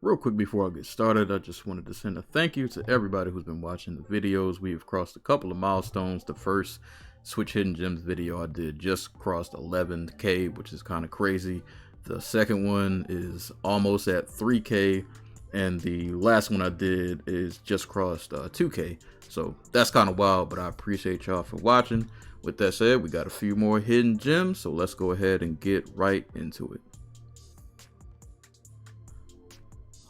Real quick before I get started, I just wanted to send a thank you to everybody who's been watching the videos. We have crossed a couple of milestones. The first Switch Hidden Gems video I did just crossed 11K, which is kind of crazy. The second one is almost at 3K, and the last one I did is just crossed 2K. So that's kind of wild, but I appreciate y'all for watching. With that said, we got a few more hidden gems, so let's go ahead and get right into it.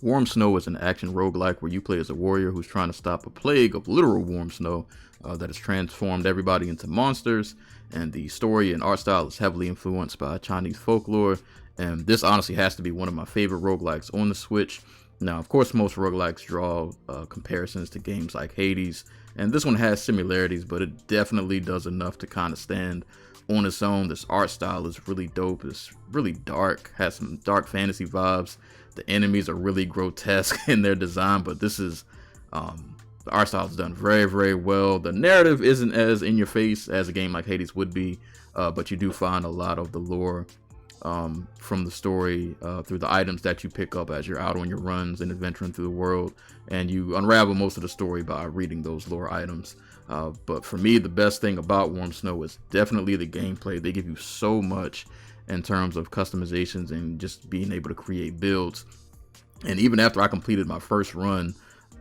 Warm Snow is an action roguelike where you play as a warrior who's trying to stop a plague of literal warm snow that has transformed everybody into monsters, and the story and art style is heavily influenced by Chinese folklore, and this honestly has to be one of my favorite roguelikes on the Switch. Now, of course, most roguelikes draw comparisons to games like Hades, and this one has similarities, but it definitely does enough to kind of stand on its own. This art style is really dope. It's really dark, has some dark fantasy vibes. The enemies are really grotesque in their design, but this is the art style is done very, very well. The narrative isn't as in your face as a game like Hades would be, but you do find a lot of the lore from the story through the items that you pick up as you're out on your runs and adventuring through the world, and you unravel most of the story by reading those lore items. But for me, the best thing about Warm Snow is definitely the gameplay. They give you so much in terms of customizations and just being able to create builds. And even after I completed my first run,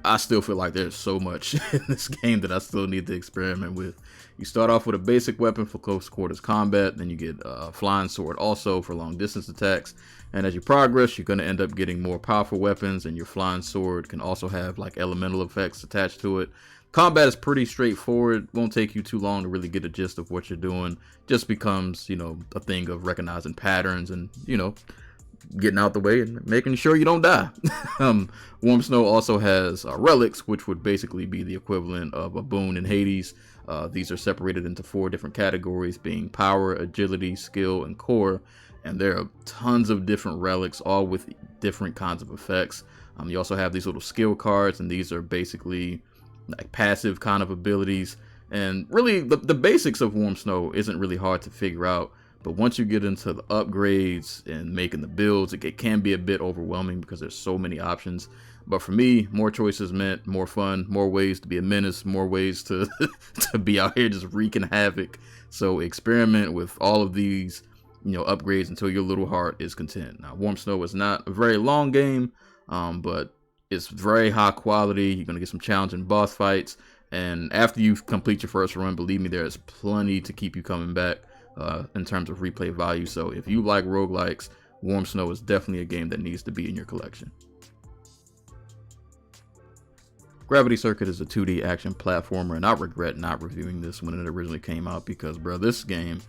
I still feel like there's so much in this game that I still need to experiment with. You start off with a basic weapon for close quarters combat, then you get a flying sword also for long distance attacks, and as you progress you're going to end up getting more powerful weapons, and your flying sword can also have like elemental effects attached to it. Combat is pretty straightforward, won't take you too long to really get a gist of what you're doing. Just becomes, a thing of recognizing patterns and, getting out the way and making sure you don't die. Warm Snow also has relics, which would basically be the equivalent of a boon in Hades. These are separated into 4 different categories, being power, agility, skill, and core. And there are tons of different relics, all with different kinds of effects. You also have these little skill cards, and these are basically like passive kind of abilities. And really the basics of Warm Snow isn't really hard to figure out, but once you get into the upgrades and making the builds, it can be a bit overwhelming because there's so many options. But for me, more choices meant more fun, more ways to be a menace, more ways to to be out here just wreaking havoc. So experiment with all of these upgrades until your little heart is content. Now, Warm Snow is not a very long game, but it's very high quality. You're going to get some challenging boss fights. And after you complete your first run, believe me, there is plenty to keep you coming back in terms of replay value. So if you like roguelikes, Warm Snow is definitely a game that needs to be in your collection. Gravity Circuit is a 2D action platformer, and I regret not reviewing this when it originally came out because, bro, this game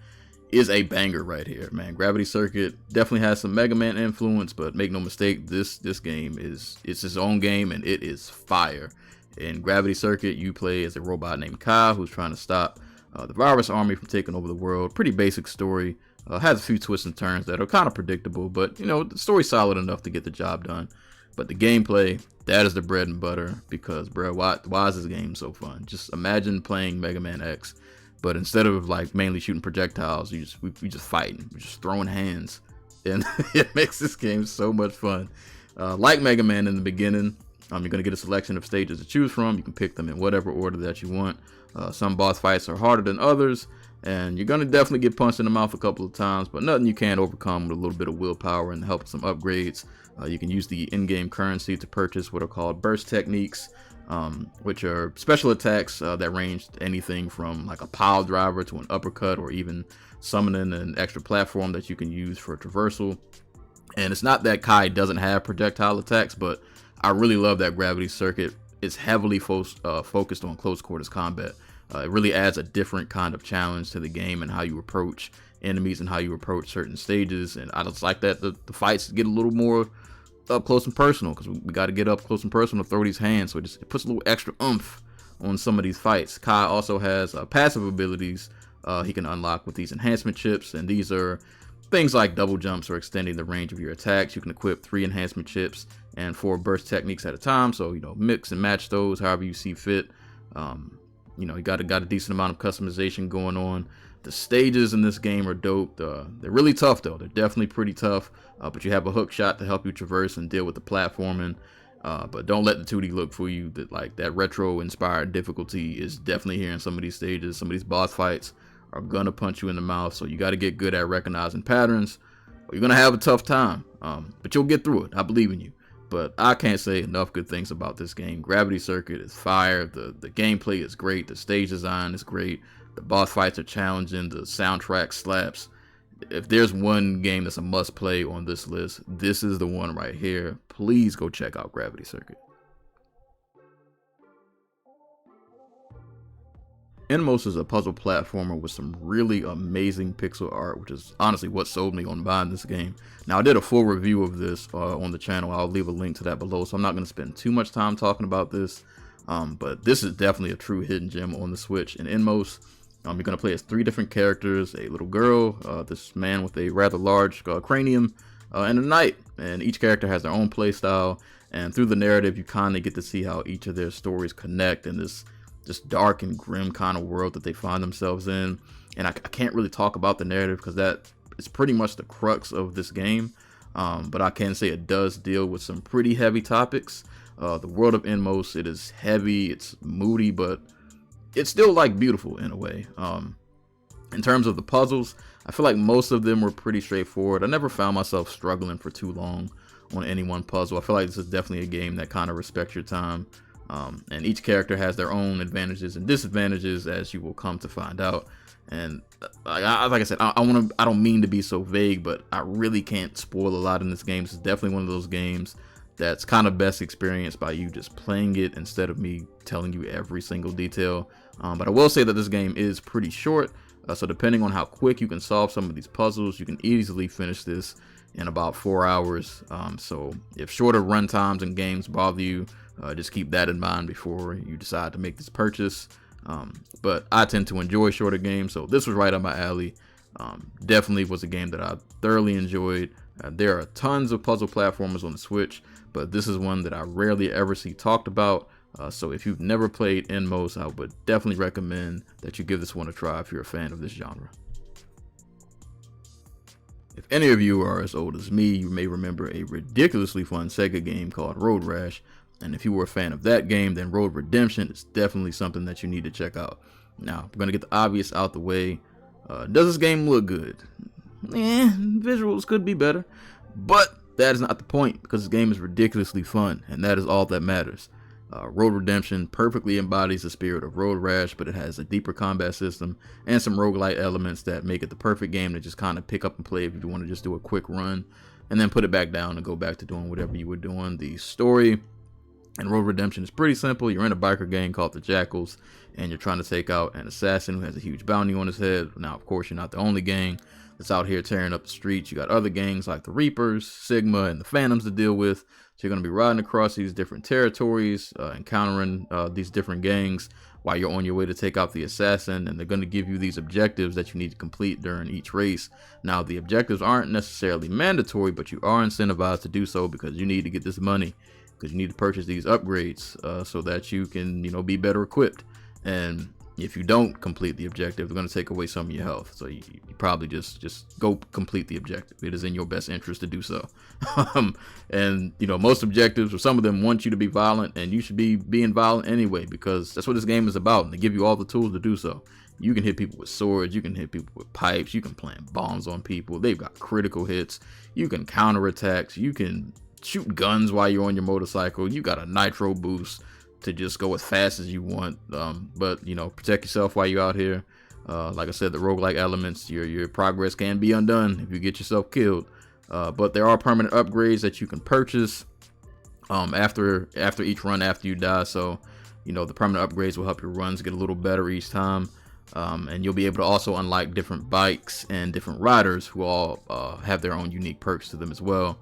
is a banger right here, man. Gravity Circuit definitely has some Mega Man influence, but make no mistake, this game it's its own game, and it is fire. In Gravity Circuit, you play as a robot named Kai who's trying to stop the virus army from taking over the world. Pretty basic story. Has a few twists and turns that are kind of predictable, but the story's solid enough to get the job done. But the gameplay, that is the bread and butter, because bro, why is this game so fun? Just imagine playing Mega Man X, but instead of like mainly shooting projectiles, we just fighting, we're just throwing hands, and it makes this game so much fun. Like Mega Man in the beginning, you're gonna get a selection of stages to choose from. You can pick them in whatever order that you want. Some boss fights are harder than others, and you're gonna definitely get punched in the mouth a couple of times, but nothing you can't overcome with a little bit of willpower and the help of some upgrades. You can use the in-game currency to purchase what are called burst techniques, which are special attacks that range anything from like a pile driver to an uppercut, or even summoning an extra platform that you can use for traversal. And it's not that Kai doesn't have projectile attacks, but I really love that Gravity Circuit is heavily focused on close quarters combat. It really adds a different kind of challenge to the game and how you approach enemies and how you approach certain stages. And I just like that the fights get a little more up close and personal, because we got to get up close and personal to throw these hands. So it puts a little extra oomph on some of these fights. Kai also has passive abilities he can unlock with these enhancement chips, and these are things like double jumps or extending the range of your attacks. You can equip 3 enhancement chips and 4 burst techniques at a time, so mix and match those however you see fit. You got a decent amount of customization going on. The stages in this game are dope. They're really tough though. They're definitely pretty tough. But you have a hook shot to help you traverse and deal with the platforming. But don't let the 2D look fool you. That retro inspired difficulty is definitely here in some of these stages. Some of these boss fights are gonna punch you in the mouth, so you got to get good at recognizing patterns, or you're gonna have a tough time. But you'll get through it. I believe in you. But I can't say enough good things about this game. Gravity Circuit is fire. The gameplay is great. The stage design is great. The boss fights are challenging. The soundtrack slaps. If there's one game that's a must play on this list, this is the one right here. Please go check out Gravity Circuit. Inmost is a puzzle platformer with some really amazing pixel art, which is honestly what sold me on buying this game. Now, I did a full review of this on the channel. I'll leave a link to that below, so I'm not going to spend too much time talking about this. But this is definitely a true hidden gem on the Switch. In Inmost, you're going to play as 3 different characters: a little girl, this man with a rather large cranium, and a knight. And each character has their own play style. And through the narrative, you kind of get to see how each of their stories connect in this just dark and grim kind of world that they find themselves in. And I can't really talk about the narrative because that is pretty much the crux of this game. But I can say it does deal with some pretty heavy topics. The world of Inmost, it is heavy, it's moody, but it's still like beautiful in a way. In terms of the puzzles, I feel like most of them were pretty straightforward. I never found myself struggling for too long on any one puzzle. I feel like this is definitely a game that kind of respects your time. And each character has their own advantages and disadvantages, as you will come to find out. And like I said, I don't mean to be so vague, but I really can't spoil a lot in this game. This is definitely one of those games that's kind of best experienced by you just playing it instead of me telling you every single detail. But I will say that this game is pretty short. So depending on how quick you can solve some of these puzzles, you can easily finish this in about 4 hours. So if shorter run times in games bother you, just keep that in mind before you decide to make this purchase. But I tend to enjoy shorter games, so this was right up my alley. Definitely was a game that I thoroughly enjoyed. There are tons of puzzle platformers on the Switch, but this is one that I rarely ever see talked about. So if you've never played Inmost, I would definitely recommend that you give this one a try if you're a fan of this genre. If any of you are as old as me, you may remember a ridiculously fun Sega game called Road Rash. And if you were a fan of that game, then Road Redemption is definitely something that you need to check out. Now, we're going to get the obvious out the way. Does this game look good? Visuals could be better. But that is not the point, because this game is ridiculously fun, and that is all that matters. Road Redemption perfectly embodies the spirit of Road Rash, but it has a deeper combat system and some roguelite elements that make it the perfect game to just kind of pick up and play if you want to just do a quick run, and then put it back down and go back to doing whatever you were doing. The story and Road Redemption is pretty simple. You're in a biker gang called the Jackals, and you're trying to take out an assassin who has a huge bounty on his head. Now, of course, you're not the only gang that's out here tearing up the streets. You got other gangs like the Reapers, Sigma, and the Phantoms to deal with. So you're going to be riding across these different territories, encountering these different gangs while you're on your way to take out the assassin, and they're going to give you these objectives that you need to complete during each race. Now, the objectives aren't necessarily mandatory, but you are incentivized to do so because you need to get this money, because you need to purchase these upgrades so that you can, be better equipped. And if you don't complete the objective, they're going to take away some of your health. So you probably just go complete the objective. It is in your best interest to do so. And most objectives, or some of them, want you to be violent, and you should be being violent anyway, because that's what this game is about, and they give you all the tools to do so. You can hit people with swords, you can hit people with pipes, you can plant bombs on people. They've got critical hits. You can counterattacks. You can shoot guns while you're on your motorcycle. You got a nitro boost to just go as fast as you want, but protect yourself while you're out here. Like I said, the roguelike elements, your progress can be undone if you get yourself killed, but there are permanent upgrades that you can purchase after each run after you die. So the permanent upgrades will help your runs get a little better each time, and you'll be able to also unlock different bikes and different riders who all have their own unique perks to them as well.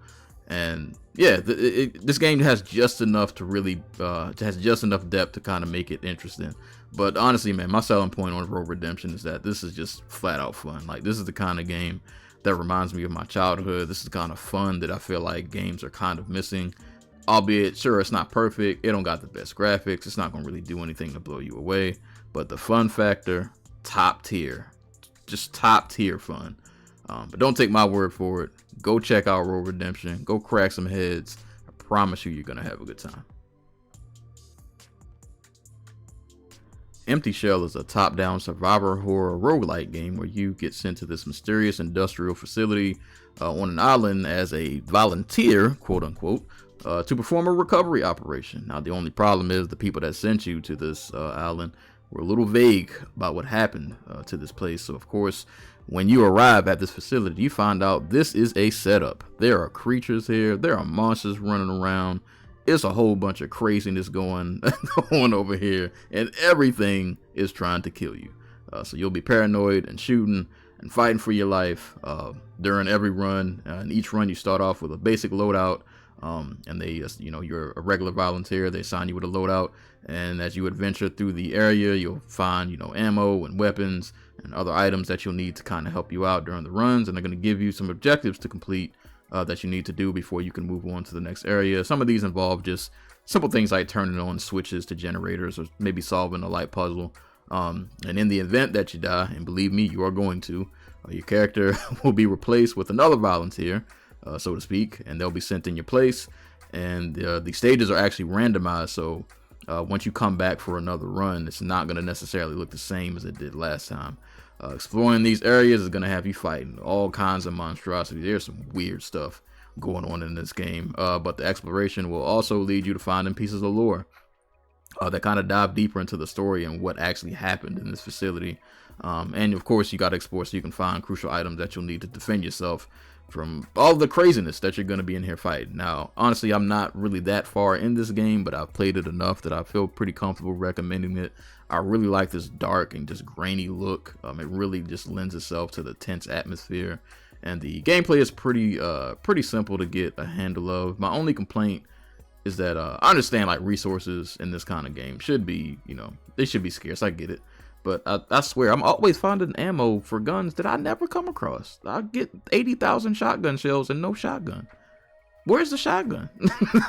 And yeah, this game has just enough to really has just enough depth to kind of make it interesting. But honestly, man, my selling point on Road Redemption is that this is just flat out fun. Like, this is the kind of game that reminds me of my childhood. This is the kind of fun that I feel like games are kind of missing. Albeit, sure, it's not perfect. It don't got the best graphics. It's not gonna really do anything to blow you away. But the fun factor, top tier. just top tier fun. But don't take my word for it. Go check out Road Redemption. Go crack some heads. I promise you're gonna have a good time. Empty Shell is a top-down survivor horror roguelike game where you get sent to this mysterious industrial facility on an island as a volunteer, quote unquote, to perform a recovery operation. Now, the only problem is the people that sent you to this island were a little vague about what happened to this place. So, of course, when you arrive at this facility, you find out this is a setup. There are creatures here. There are monsters running around. It's a whole bunch of craziness going over here, and everything is trying to kill you. So you'll be paranoid and shooting and fighting for your life during every run. In each run, you start off with a basic loadout, and they, you're a regular volunteer. They assign you with a loadout, and as you adventure through the area, you'll find, ammo and weapons and other items that you'll need to kind of help you out during the runs, and they're going to give you some objectives to complete that you need to do before you can move on to the next area. Some of these involve just simple things like turning on switches to generators or maybe solving a light puzzle. And in the event that you die, and believe me, you are going to, your character will be replaced with another volunteer, so to speak, and they'll be sent in your place. And the stages are actually randomized, so once you come back for another run, it's not going to necessarily look the same as it did last time. Exploring these areas is going to have you fighting all kinds of monstrosities. There's some weird stuff going on in this game, but the exploration will also lead you to finding pieces of lore that kind of dive deeper into the story and what actually happened in this facility. And of course, you got to explore so you can find crucial items that you'll need to defend yourself from all the craziness that you're going to be in here fighting. Now, honestly, I'm not really that far in this game, but I've played it enough that I feel pretty comfortable recommending it. I really like this dark and just grainy look. It really just lends itself to the tense atmosphere, and the gameplay is pretty simple to get a handle of. My only complaint is that I understand like resources in this kind of game should be, they should be scarce. I get it. But I swear, I'm always finding ammo for guns that I never come across. I get 80,000 shotgun shells and no shotgun. Where's the shotgun?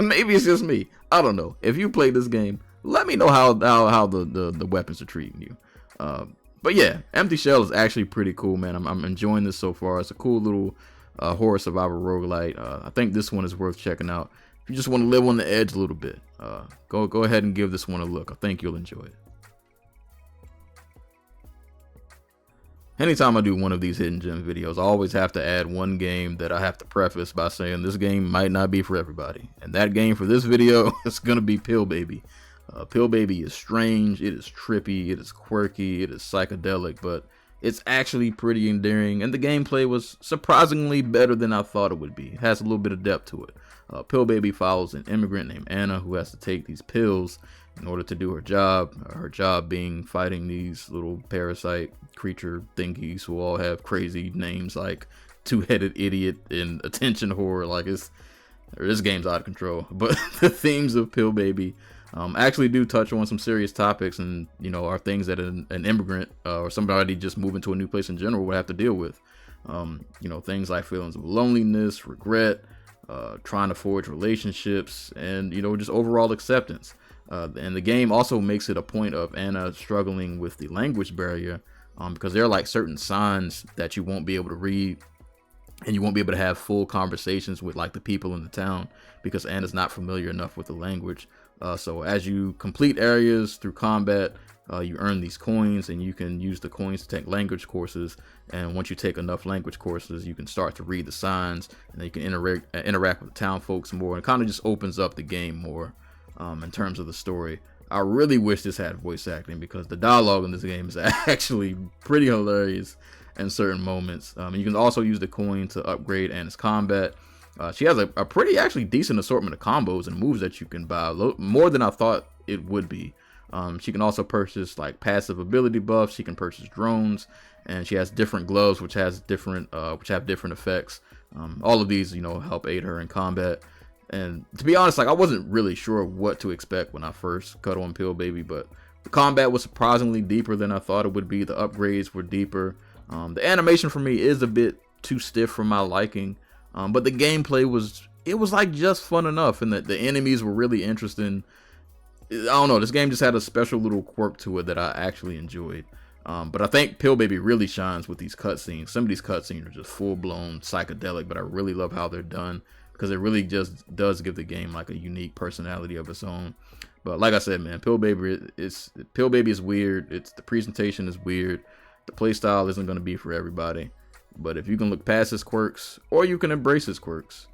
Maybe it's just me. I don't know. If you play this game, let me know how the weapons are treating you. But yeah, Empty Shell is actually pretty cool, man. I'm enjoying this so far. It's a cool little horror survivor roguelite. I think this one is worth checking out. If you just want to live on the edge a little bit, go ahead and give this one a look. I think you'll enjoy it. Anytime I do one of these hidden gem videos, I always have to add one game that I have to preface by saying this game might not be for everybody. And that game for this video is going to be Pill Baby. Pill Baby is strange, it is trippy, it is quirky, it is psychedelic, but it's actually pretty endearing, and the gameplay was surprisingly better than I thought it would be. It has a little bit of depth to it. Pill Baby follows an immigrant named Anna who has to take these pills in order to do her job being fighting these little parasite creature thingies who all have crazy names like Two-Headed Idiot and Attention Horror. Like this game's out of control. But the themes of Pill Baby actually do touch on some serious topics, and are things that an immigrant or somebody just moving to a new place in general would have to deal with. Things like feelings of loneliness, regret, trying to forge relationships, and just overall acceptance. And the game also makes it a point of Anna struggling with the language barrier, because there are like certain signs that you won't be able to read, and you won't be able to have full conversations with like the people in the town because Anna's not familiar enough with the language. So as you complete areas through combat, you earn these coins, and you can use the coins to take language courses. And once you take enough language courses, you can start to read the signs, and then you can interact with the town folks more, and kind of just opens up the game more in terms of the story. I really wish this had voice acting, because the dialogue in this game is actually pretty hilarious in certain moments. You can also use the coin to upgrade Anna's combat. She has a pretty actually decent assortment of combos and moves that you can buy, more than I thought it would be. She can also purchase like passive ability buffs. She can purchase drones, and she has different gloves which have different effects. All of these help aid her in combat. And to be honest, like I wasn't really sure what to expect when I first cut on Pill Baby, but the combat was surprisingly deeper than I thought it would be. The upgrades were deeper. The animation for me is a bit too stiff for my liking, but the gameplay was like just fun enough, and the enemies were really interesting. I don't know, this game just had a special little quirk to it that I actually enjoyed. But I think Pill Baby really shines with these cutscenes. Some of these cutscenes are just full-blown psychedelic, but I really love how they're done because it really just does give the game like a unique personality of its own. But like I said, man, Pill Baby is weird. The presentation is weird. The playstyle isn't going to be for everybody. But if you can look past his quirks, or you can embrace his quirks,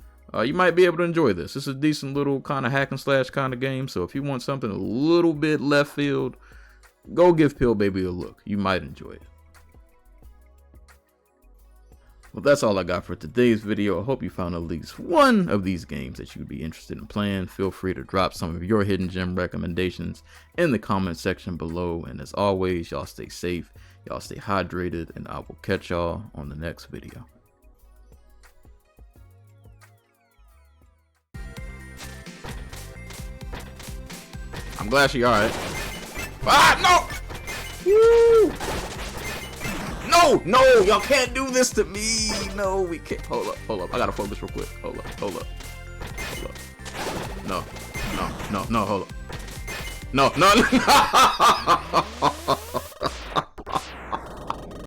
you might be able to enjoy this. This is a decent little kind of hack and slash kind of game. So if you want something a little bit left field, go give Pill Baby a look. You might enjoy it. Well, that's all I got for today's video. I hope you found at least one of these games that you'd be interested in playing. Feel free to drop some of your hidden gem recommendations in the comment section below. And as always, y'all stay safe, y'all stay hydrated, and I will catch y'all on the next video. I'm glad she alright. Ah, no! Woo! No, y'all can't do this to me. No, we can't. Hold up. I gotta focus real quick. Hold up. No, hold up. No.